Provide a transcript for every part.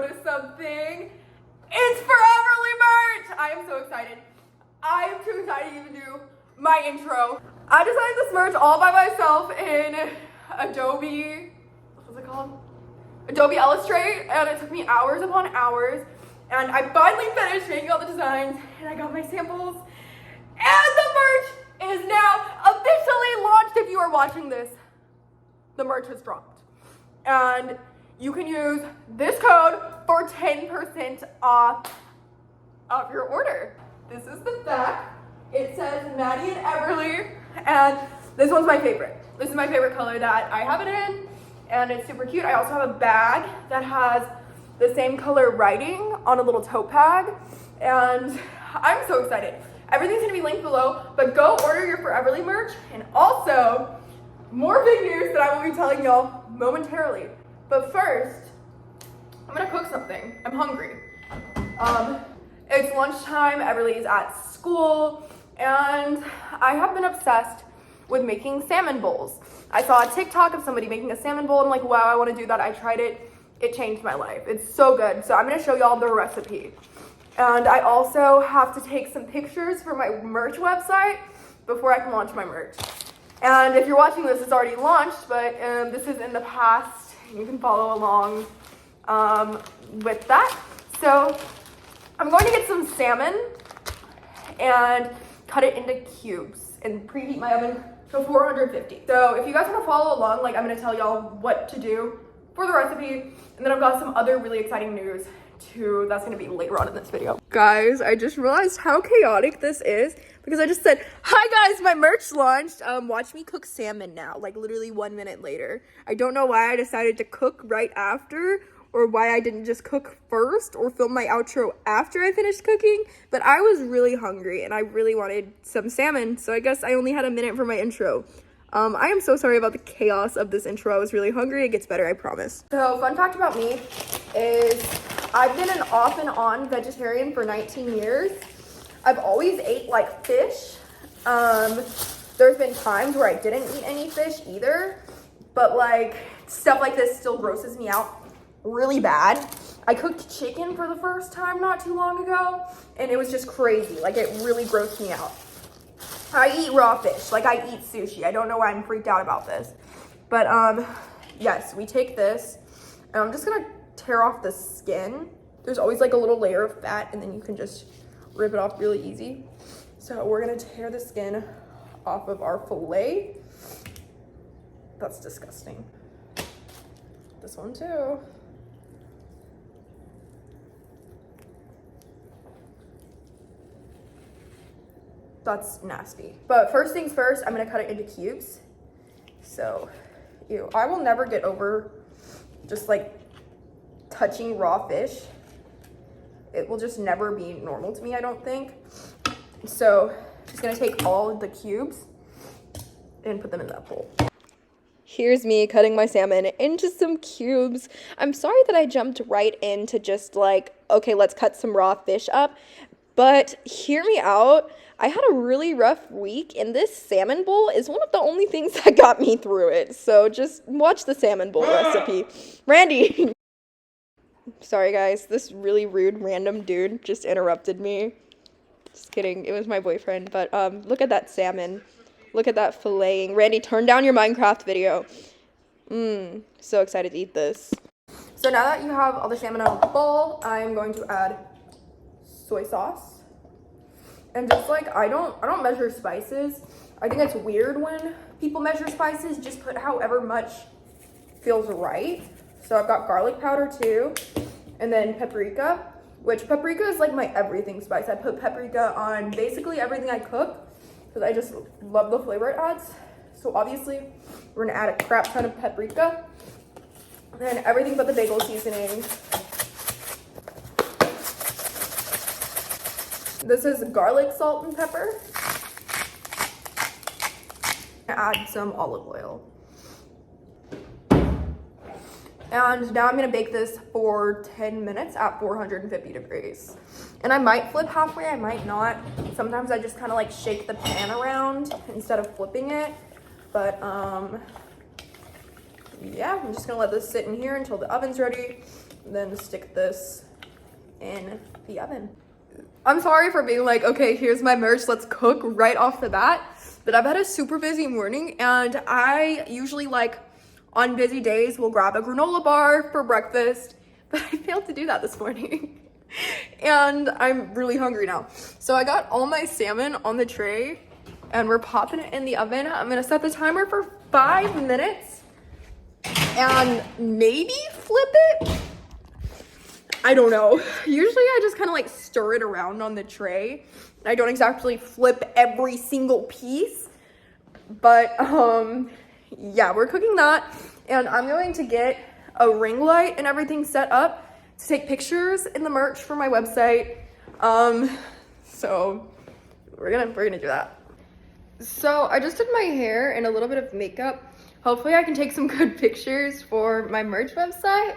noticed something. It's Foreverly merch! I am so excited. I am too excited to even do my intro. I designed this merch all by myself in Adobe, what's it called? Adobe Illustrate, and it took me hours upon hours. And I finally finished making all the designs, and I got my samples. And the merch is now officially launched. If you are watching this, the merch has dropped. And you can use this code for 10% off of your order. This is the back. It says Maddie and Everly, and this one's my favorite. This is my favorite color that I have it in, and it's super cute. I also have a bag that has the same color writing on a little tote bag, and I'm so excited. Everything's gonna be linked below, but go order your Foreverly merch, and also more big news that I will be telling y'all momentarily. But first, I'm gonna cook something. I'm hungry. It's lunchtime, Everly's at school, and I have been obsessed with making salmon bowls. I saw a TikTok of somebody making a salmon bowl. I'm like, wow, I wanna do that. I tried it. It changed my life. It's so good. So I'm gonna show y'all the recipe. And I also have to take some pictures for my merch website before I can launch my merch. And if you're watching this, it's already launched, but this is in the past. You can follow along with that. So I'm going to get some salmon and cut it into cubes and preheat my oven to 450. So if you guys want to follow along, like I'm going to tell y'all what to do for the recipe, and then I've got some other really exciting news too that's going to be later on in this video. Guys, I just realized how chaotic this is because I just said, hi guys, my merch launched. Watch me cook salmon now, like literally 1 minute later. I don't know why I decided to cook right after, or why I didn't just cook first or film my outro after I finished cooking, but I was really hungry and I really wanted some salmon, so I guess I only had a minute for my intro. I am so sorry about the chaos of this intro. I was really hungry. It gets better, I promise. So, fun fact about me is I've been an off and on vegetarian for 19 years. I've always ate like fish. There's been times where I didn't eat any fish either, but like stuff like this still grosses me out really bad. I cooked chicken for the first time not too long ago, and it was just crazy. Like it really grossed me out. I eat raw fish, like I eat sushi. I don't know why I'm freaked out about this. But yes, we take this, and I'm just gonna tear off the skin. There's always like a little layer of fat, and then you can just rip it off really easy. So we're gonna tear the skin off of our fillet. That's disgusting. This one too. That's nasty. But first things first, I'm gonna cut it into cubes. So, ew. I will never get over just like touching raw fish. It will just never be normal to me, I don't think. So, just gonna take all the cubes and put them in that bowl. Here's me cutting my salmon into some cubes. I'm sorry that I jumped right into just like, okay, let's cut some raw fish up. But hear me out. I had a really rough week, and this salmon bowl is one of the only things that got me through it. So just watch the salmon bowl recipe. Randy! Sorry, guys. This really rude random dude just interrupted me. Just kidding. It was my boyfriend. But look at that salmon. Look at that filleting. Randy, turn down your Minecraft video. So excited to eat this. So now that you have all the salmon out of the bowl, I'm going to add soy sauce. And just like, I don't measure spices. I think it's weird when people measure spices. Just put however much feels right. So I've got garlic powder too. And then paprika, which paprika is like my everything spice. I put paprika on basically everything I cook because I just love the flavor it adds. So obviously we're gonna add a crap ton of paprika. Then everything but the bagel seasoning. This is garlic, salt, and pepper. Add some olive oil. And now I'm gonna bake this for 10 minutes at 450 degrees. And I might flip halfway, I might not. Sometimes I just kind of like shake the pan around instead of flipping it. But yeah, I'm just gonna let this sit in here until the oven's ready then stick this in the oven. I'm sorry for being like, okay, here's my merch, let's cook right off the bat. But I've had a super busy morning, and I usually, like, on busy days will grab a granola bar for breakfast, but I failed to do that this morning. And I'm really hungry now. So I got all my salmon on the tray, and we're popping it in the oven. I'm gonna set the timer for 5 minutes and maybe flip it. I don't know. Usually I just kind of like stir it around on the tray. I don't exactly flip every single piece, but yeah, we're cooking that, and I'm going to get a ring light and everything set up to take pictures in the merch for my website. So we're gonna do that. So I just did my hair and a little bit of makeup. Hopefully I can take some good pictures for my merch website.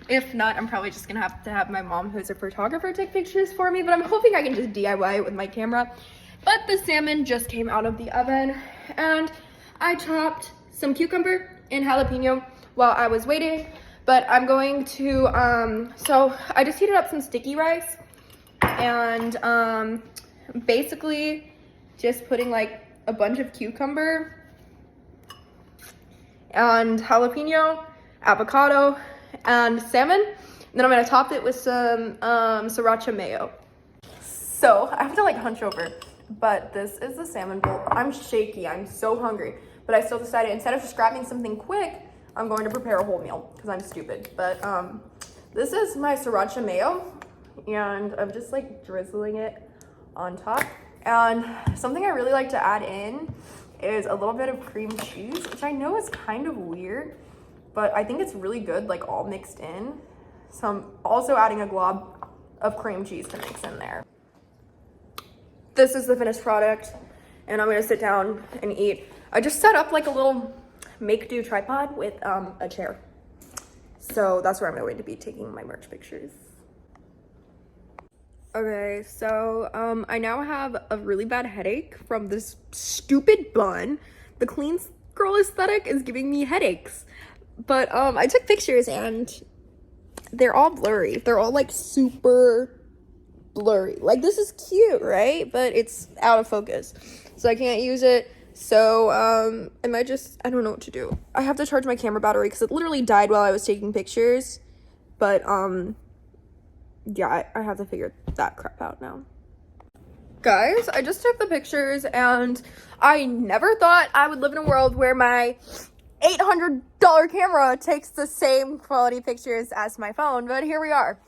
If not, I'm probably just gonna have to have my mom, who's a photographer, take pictures for me, but I'm hoping I can just DIY it with my camera. But the salmon just came out of the oven, and I chopped some cucumber and jalapeno while I was waiting. But I'm going to, so I just heated up some sticky rice, and basically just putting like a bunch of cucumber and jalapeno, avocado, and salmon. And then I'm gonna top it with some sriracha mayo. So I have to like hunch over, but this is the salmon bowl. I'm shaky, I'm so hungry, but I still decided instead of just grabbing something quick, I'm going to prepare a whole meal because I'm stupid. But this is my sriracha mayo, and I'm just like drizzling it on top. And something I really like to add in is a little bit of cream cheese, which I know is kind of weird, but I think it's really good, like all mixed in. So I'm also adding a glob of cream cheese to mix in there. This is the finished product, and I'm gonna sit down and eat. I just set up like a little make-do tripod with a chair. So that's where I'm going to be taking my merch pictures. Okay, so I now have a really bad headache from this stupid bun. The clean girl aesthetic is giving me headaches. But I took pictures and they're all blurry. They're all like super blurry. Like, this is cute, right? But it's out of focus, so I can't use it. So I might just, I don't know what to do. I have to charge my camera battery because it literally died while I was taking pictures. But yeah, I have to figure that crap out now. Guys, I just took the pictures, and I never thought I would live in a world where my $800 camera takes the same quality pictures as my phone, but here we are.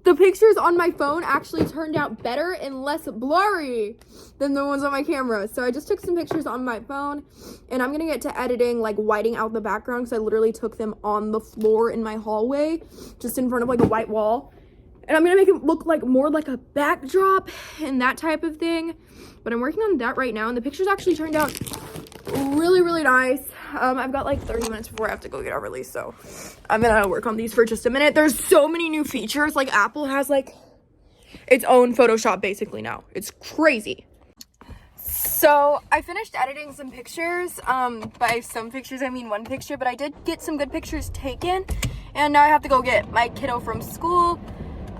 The pictures on my phone actually turned out better and less blurry than the ones on my camera. So I just took some pictures on my phone, and I'm gonna get to editing, like whiting out the background, because I literally took them on the floor in my hallway, just in front of like a white wall. And I'm gonna make it look like more like a backdrop and that type of thing. But I'm working on that right now, and the pictures actually turned out really, really nice. I've got like 30 minutes before I have to go get our release, so I'm gonna work on these for just a minute. There's so many new features. Like, Apple has like its own Photoshop basically now. It's crazy. So I finished editing some pictures. By some pictures I mean one picture, but I did get some good pictures taken, and now I have to go get my kiddo from school.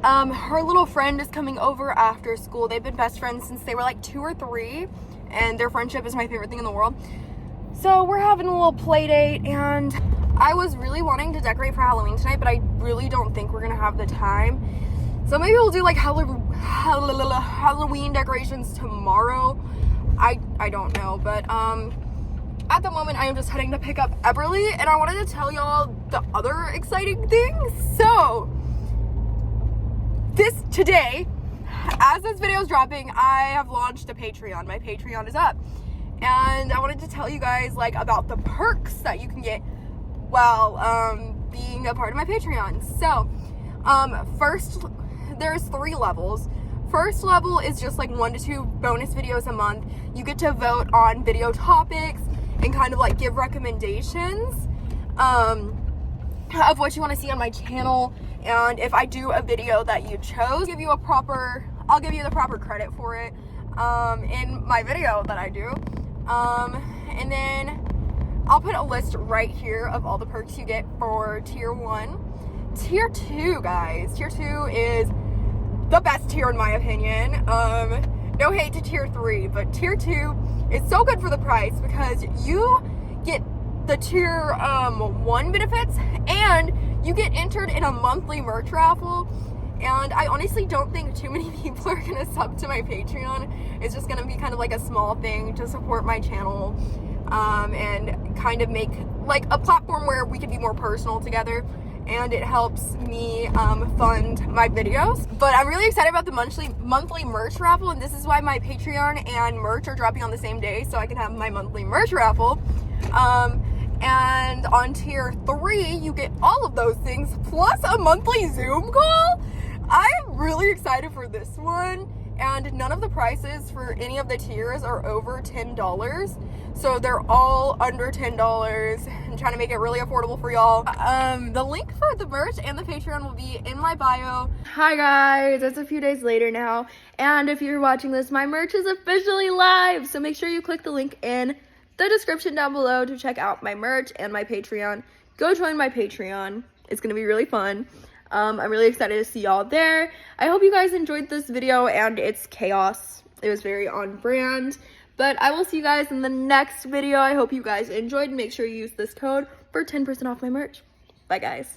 Her little friend is coming over after school. They've been best friends since they were like 2 or 3, and their friendship is my favorite thing in the world. So we're having a little play date, and I was really wanting to decorate for Halloween tonight, but I really don't think we're gonna have the time. So maybe we'll do like Halloween decorations tomorrow. I don't know, but at the moment I am just heading to pick up Eberly, and I wanted to tell y'all the other exciting things. So today, as this video is dropping, I have launched a Patreon. My Patreon is up, and I wanted to tell you guys like about the perks that you can get while being a part of my Patreon. So first, there's 3 levels. First level is just like 1 to 2 bonus videos a month. You get to vote on video topics and kind of like give recommendations of what you want to see on my channel. And if I do a video that you chose, I'll give you the proper credit for it in my video that I do. And then I'll put a list right here of all the perks you get for tier 1. Tier 2, guys. Tier 2 is the best tier in my opinion. No hate to tier 3, but tier 2 is so good for the price because you get the tier 1 benefits and you get entered in a monthly merch raffle. And I honestly don't think too many people are gonna sub to my Patreon. It's just gonna be kind of like a small thing to support my channel, and kind of make like a platform where we can be more personal together, and it helps me fund my videos. But I'm really excited about the monthly merch raffle, and this is why my Patreon and merch are dropping on the same day, so I can have my monthly merch raffle. And on tier 3, you get all of those things plus a monthly Zoom call. I'm really excited for this one, and none of the prices for any of the tiers are over $10, so they're all under $10. I'm trying to make it really affordable for y'all. The link for the merch and the Patreon will be in my bio. Hi guys, it's a few days later now, and if you're watching this, my merch is officially live, so make sure you click the link in the description down below to check out my merch and my Patreon. Go join my Patreon. It's gonna be really fun. I'm really excited to see y'all there. I hope you guys enjoyed this video and its chaos. It was very on brand. But I will see you guys in the next video. I hope you guys enjoyed. Make sure you use this code for 10% off my merch. Bye, guys.